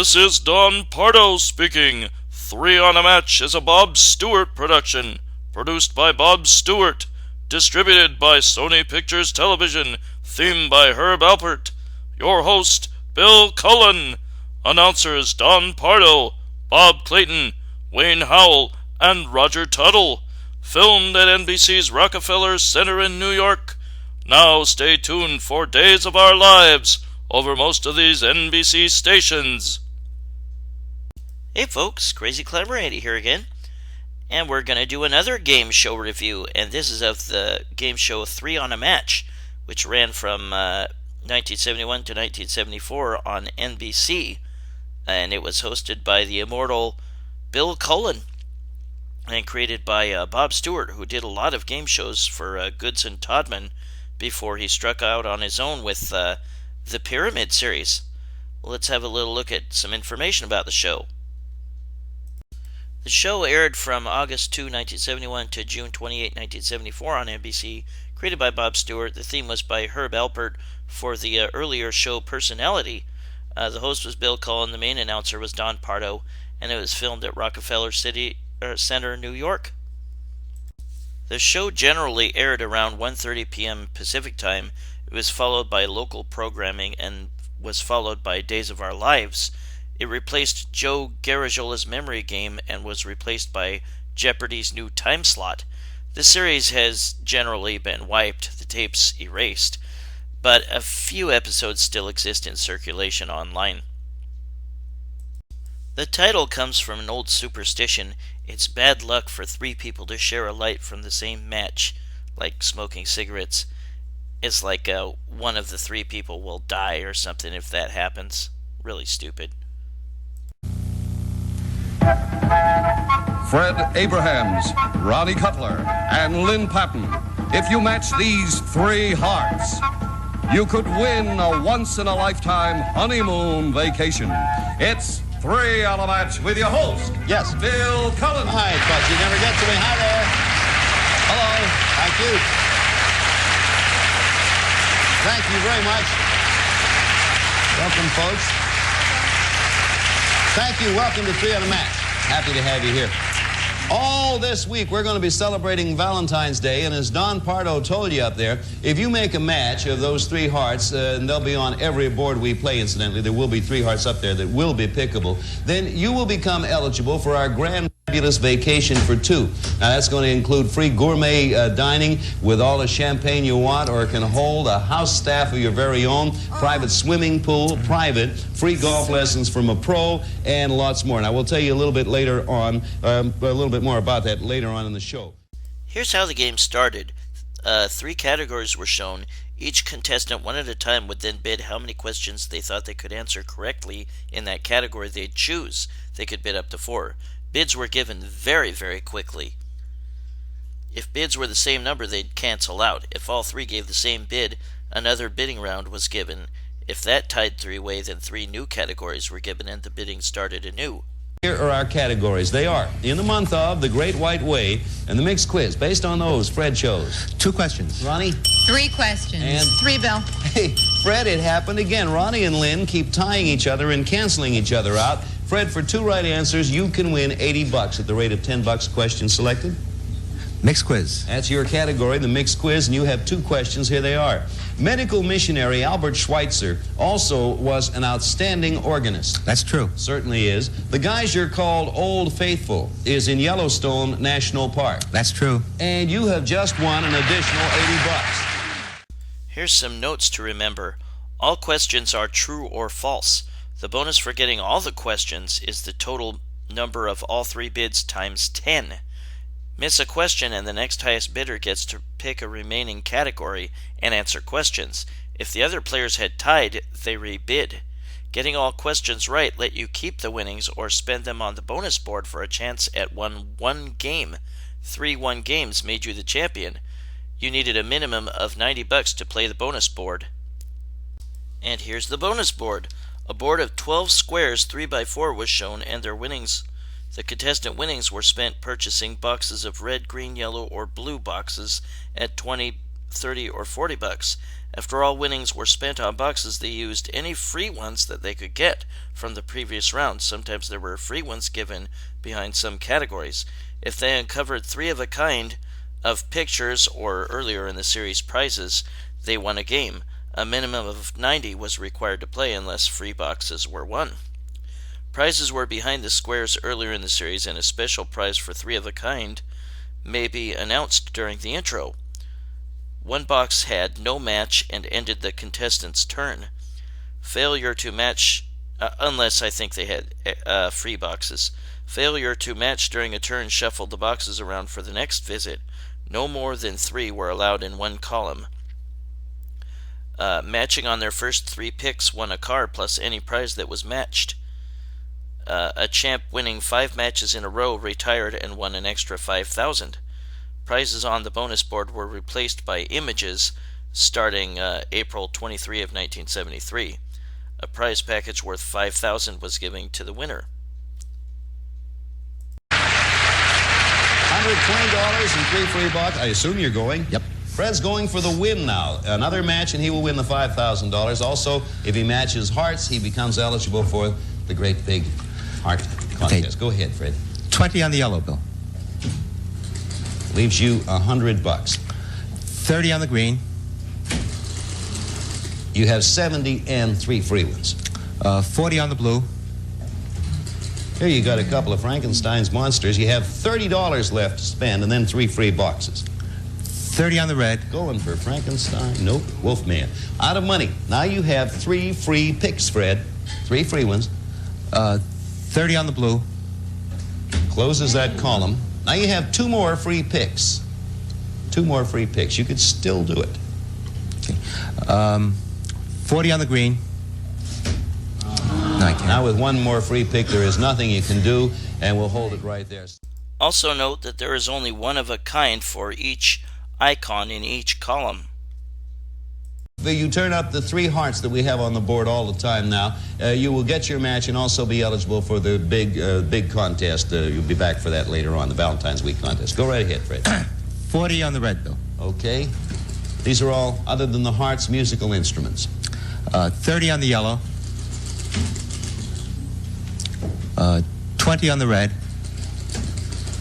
This is Don Pardo speaking. 3 on a Match is a Bob Stewart production, produced by Bob Stewart, distributed by Sony Pictures Television, theme by Herb Alpert. Your host, Bill Cullen. Announcers Don Pardo, Bob Clayton, Wayne Howell, and Roger Tuttle. Filmed at NBC's Rockefeller Center in New York. Now stay tuned for Days of Our Lives over most of these NBC stations. Hey folks, Crazyclimber80 here again, and we're going to do another game show review, and this is of the game show 3 on a Match, which ran from 1971 to 1974 on NBC, and it was hosted by the immortal Bill Cullen, and created by Bob Stewart, who did a lot of game shows for Goodson Todman before he struck out on his own with the Pyramid series. Well, let's have a little look at some information about the show. The show aired from August 2, 1971 to June 28, 1974 on NBC, created by Bob Stewart. The theme was by Herb Alpert for the earlier show Personality. The host was Bill Cullen, the main announcer was Don Pardo, and it was filmed at Rockefeller Center, New York. The show generally aired around 1:30 p.m. Pacific Time. It was followed by local programming and was followed by Days of Our Lives. It replaced Joe Garagiola's Memory Game and was replaced by Jeopardy's new time slot. The series has generally been wiped, the tapes erased, but a few episodes still exist in circulation online. The title comes from an old superstition. It's bad luck for 3 people to share a light from the same match, like smoking cigarettes. It's like one of the 3 people will die or something if that happens. Really stupid. Fred Abrahams, Ronnie Cutler, and Lynn Patton. If you match these 3 hearts, you could win a once-in-a-lifetime honeymoon vacation. It's 3 on a Match with your host, yes, Bill Cullen. Hi, but you never get to me. Hi there. Hello. Thank you. Thank you very much. Welcome, folks. Thank you. Welcome to 3 on a Match. Happy to have you here. All this week, we're going to be celebrating Valentine's Day, and as Don Pardo told you up there, if you make a match of those 3 hearts, and they'll be on every board we play, incidentally, there will be 3 hearts up there that will be pickable, then you will become eligible for our grand fabulous vacation for 2. Now, that's going to include free gourmet dining with all the champagne you want, or it can hold a house staff of your very own, private swimming pool, private, free golf lessons from a pro, and lots more. And I will tell you a little bit later on, a little bit more about that later on in the show. Here's how the game started. 3 categories were shown. Each contestant, one at a time, would then bid how many questions they thought they could answer correctly in that category they'd choose. They could bid up to 4. Bids were given very, very quickly. If bids were the same number, they'd cancel out. If all 3 gave the same bid, another bidding round was given. If that tied 3-way, then 3 new categories were given and the bidding started anew. Here are our categories. They are in the month of, the Great White Way, and the mixed quiz. Based on those, Fred chose 2 questions. Ronnie? 3 questions. And 3, Bill. Hey, Fred, it happened again. Ronnie and Lynn keep tying each other and canceling each other out. Fred, for 2 right answers, you can win $80 at the rate of $10 question selected. Mixed quiz. That's your category, the mixed quiz, and you have 2 questions. Here they are. Medical missionary Albert Schweitzer also was an outstanding organist. That's true. Certainly is. The geyser called Old Faithful is in Yellowstone National Park. That's true. And you have just won an additional $80. Here's some notes to remember. All questions are true or false. The bonus for getting all the questions is the total number of all 3 bids times 10. Miss a question and the next highest bidder gets to pick a remaining category and answer questions. If the other players had tied, they rebid. Getting all questions right let you keep the winnings or spend them on the bonus board for a chance at one game. 3 won games made you the champion. You needed a minimum of $90 to play the bonus board. And here's the bonus board. A board of 12 squares 3x4 was shown, and their winnings. The contestant winnings were spent purchasing boxes of red, green, yellow, or blue boxes at 20 30 or 40 bucks. After all winnings were spent on boxes, they used any free ones that they could get from the previous round. Sometimes there were free ones given behind some categories. If they uncovered 3 of a kind of pictures or earlier in the series prizes, they won a game. A minimum of 90 was required to play unless free boxes were won. Prizes were behind the squares earlier in the series, and a special prize for 3 of a kind may be announced during the intro. One box had no match and ended the contestant's turn. Failure to match, unless I think they had free boxes. Failure to match during a turn shuffled the boxes around for the next visit. No more than 3 were allowed in one column. Matching on their first 3 picks won a car plus any prize that was matched. A champ winning 5 matches in a row retired and won an extra $5,000. Prizes on the bonus board were replaced by images starting April 23 of 1973. A prize package worth $5,000 was given to the winner. $120 and 3 free bucks. I assume you're going? Yep. Fred's going for the win now. Another match and he will win the $5,000. Also, if he matches hearts, he becomes eligible for the great big heart contest. Okay. Go ahead, Fred. 20 on the yellow, Bill. Leaves you $100. 30 on the green. You have 70 and 3 free ones. 40 on the blue. Here you got a couple of Frankenstein's monsters. You have $30 left to spend and then 3 free boxes. 30 on the red. Going for Frankenstein. Nope. Wolfman. Out of money. Now you have 3 free picks, Fred. 3 free ones. 30 on the blue. Closes that column. Now you have 2 more free picks. 2 more free picks. You could still do it. Okay. 40 on the green. No, I can't. Now with 1 more free pick, there is nothing you can do, and we'll hold it right there. Also note that there is only 1 of a kind for each icon in each column. You turn up the 3 hearts that we have on the board all the time now. You will get your match and also be eligible for the big contest. You'll be back for that later on, the Valentine's Week contest. Go right ahead, Fred. 40 on the red, Bill. Okay. These are all, other than the hearts, musical instruments. 30 on the yellow. 20 on the red.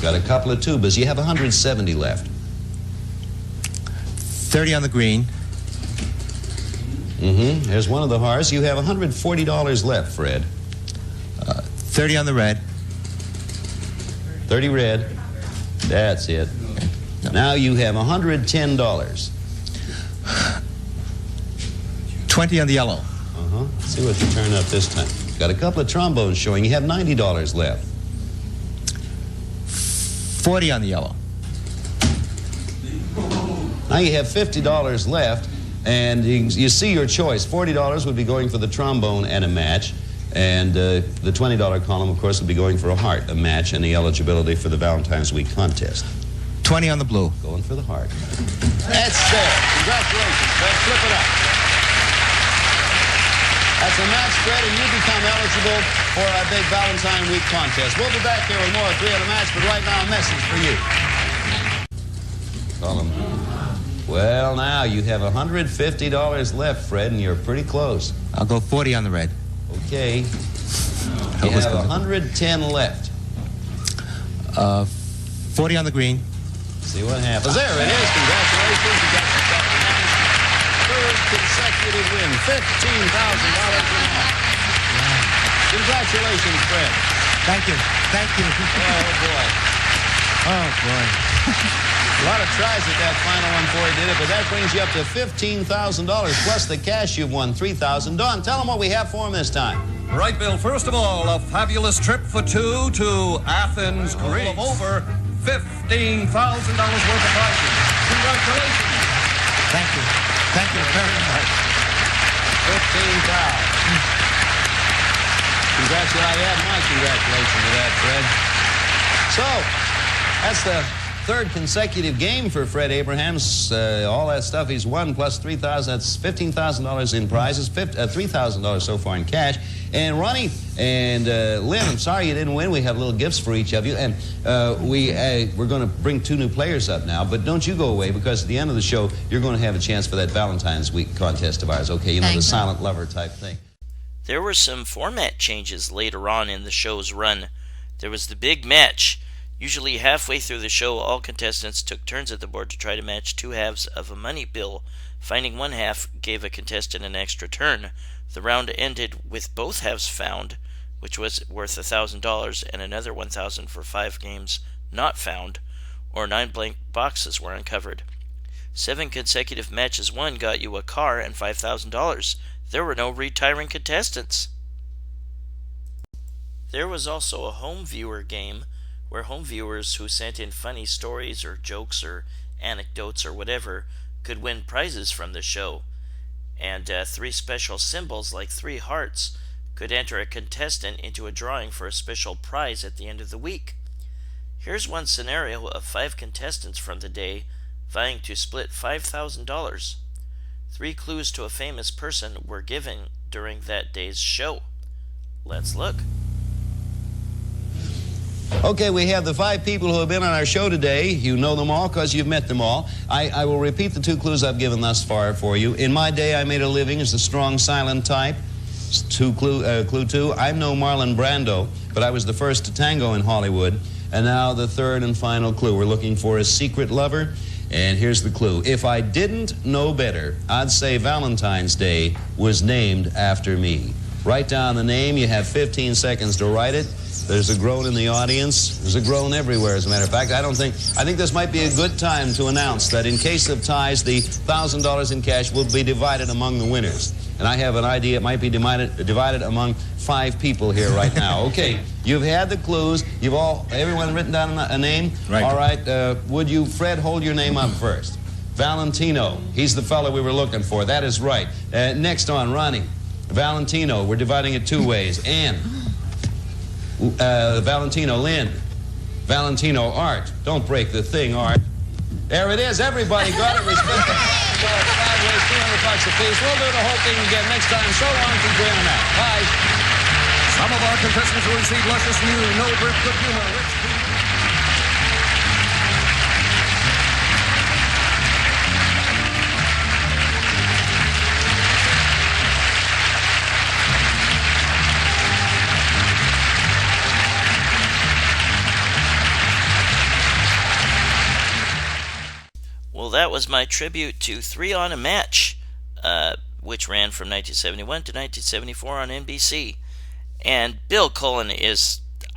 Got a couple of tubas. You have 170 left. 30 on the green. There's one of the hearts. You have $140 left, Fred. 30 on the red. 30 red. That's it. No. Now you have $110. 20 on the yellow. Let's see what you turn up this time. Got a couple of trombones showing. You have $90 left. 40 on the yellow. Now you have $50 left, and you see your choice. $40 would be going for the trombone and a match, and the $20 column, of course, would be going for a heart, a match, and the eligibility for the Valentine's Week contest. 20 on the blue. Going for the heart. That's there. Congratulations, Fred. Flip it up. That's a match, Fred, and you become eligible for our big Valentine Week contest. We'll be back here with more 3 on a match, but right now a message for you. Call him. Well, now you have $150 left, Fred, and you're pretty close. I'll go 40 on the red. Okay. You have 110 left. 40 on the green. See what happens. There it is. Congratulations. You got yourself a nice 3rd consecutive win. $15,000 in cash. Congratulations, Fred. Thank you. Thank you. Oh, boy. Oh, boy. A lot of tries at that final one before he did it, but that brings you up to $15,000 plus the cash you've won, $3,000. Don, tell them what we have for him this time. Right, Bill. First of all, a fabulous trip for 2 to Athens, Greece. Of over $15,000 worth of prizes. Congratulations. Thank you. Thank you very much. 15,000. Congratulations. I add my congratulations to that, Fred. So, that's the 3rd consecutive game for Fred Abrahams. All that stuff he's won plus $3,000. That's $15,000 in prizes, $3,000 so far in cash. And Ronnie and Lynn, I'm sorry you didn't win. We have little gifts for each of you. And we're going to bring 2 new players up now. But don't you go away, because at the end of the show, you're going to have a chance for that Valentine's Week contest of ours. Okay, you know, the silent lover type thing. There were some format changes later on in the show's run. There was the big match. Usually halfway through the show, all contestants took turns at the board to try to match 2 halves of a money bill. Finding one half gave a contestant an extra turn. The round ended with both halves found, which was worth $1,000, and another $1,000 for 5 games not found, or 9 blank boxes were uncovered. 7 consecutive matches won got you a car and $5,000. There were no retiring contestants. There was also a home viewer game, where home viewers who sent in funny stories or jokes or anecdotes or whatever could win prizes from the show. And 3 special symbols like 3 hearts could enter a contestant into a drawing for a special prize at the end of the week. Here's one scenario of 5 contestants from the day vying to split $5,000. 3 clues to a famous person were given during that day's show. Let's look. Okay, we have the 5 people who have been on our show today. You know them all because you've met them all. I will repeat the 2 clues I've given thus far for you. In my day, I made a living as the strong, silent type. Clue 2, I'm no Marlon Brando, but I was the first to tango in Hollywood. And now the 3rd and final clue we're looking for is secret lover. And here's the clue. If I didn't know better, I'd say Valentine's Day was named after me. Write down the name. You have 15 seconds to write it. There's a groan in the audience. There's a groan everywhere, as a matter of fact. I think this might be a good time to announce that in case of ties, the $1,000 in cash will be divided among the winners. And I have an idea it might be divided among 5 people here right now. Okay, you've had the clues. Everyone written down a name? Right. All right, would you, Fred, hold your name up first? Valentino. He's the fellow we were looking for. That is right. Next on, Ronnie. Valentino. We're dividing it 2 ways. Ann. Valentino. Lynn. Valentino. Art. Don't break the thing, Art. There it is. Everybody got it. Respect the $5 ways, $200 apiece. We'll do the whole thing again next time. So long from Graham and Matt. Bye. Some of our contestants will receive luscious new no-brick good humor. Well, that was my tribute to 3 on a Match, which ran from 1971 to 1974 on NBC. And Bill Cullen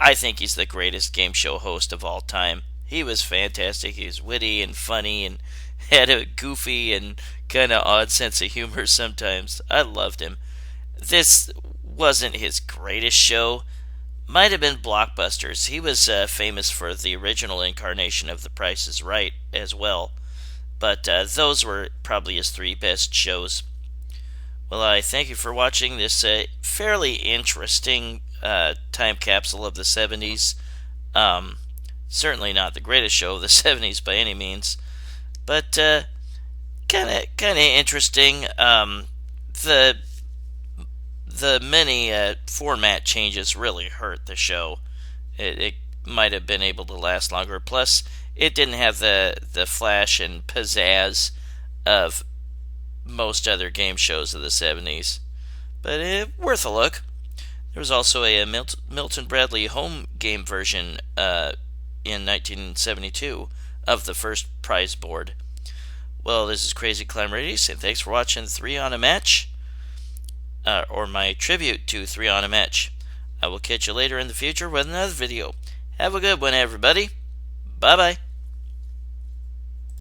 I think he's the greatest game show host of all time. He was fantastic. He was witty and funny and had a goofy and kind of odd sense of humor sometimes. I loved him. This wasn't his greatest show. Might have been Blockbusters. He was famous for the original incarnation of The Price is Right as well. But those were probably his 3 best shows. Well, I thank you for watching this fairly interesting time capsule of the 70s. Certainly not the greatest show of the 70s by any means, but kind of interesting. The many format changes really hurt the show. It might have been able to last longer. Plus, it didn't have the flash and pizzazz of most other game shows of the 70s. But worth a look. There was also a Milton Bradley home game version in 1972 of the first prize board. Well, this is Crazyclimber80's, and thanks for watching 3 on a Match, or my tribute to 3 on a Match. I will catch you later in the future with another video. Have a good one, everybody. Bye-bye.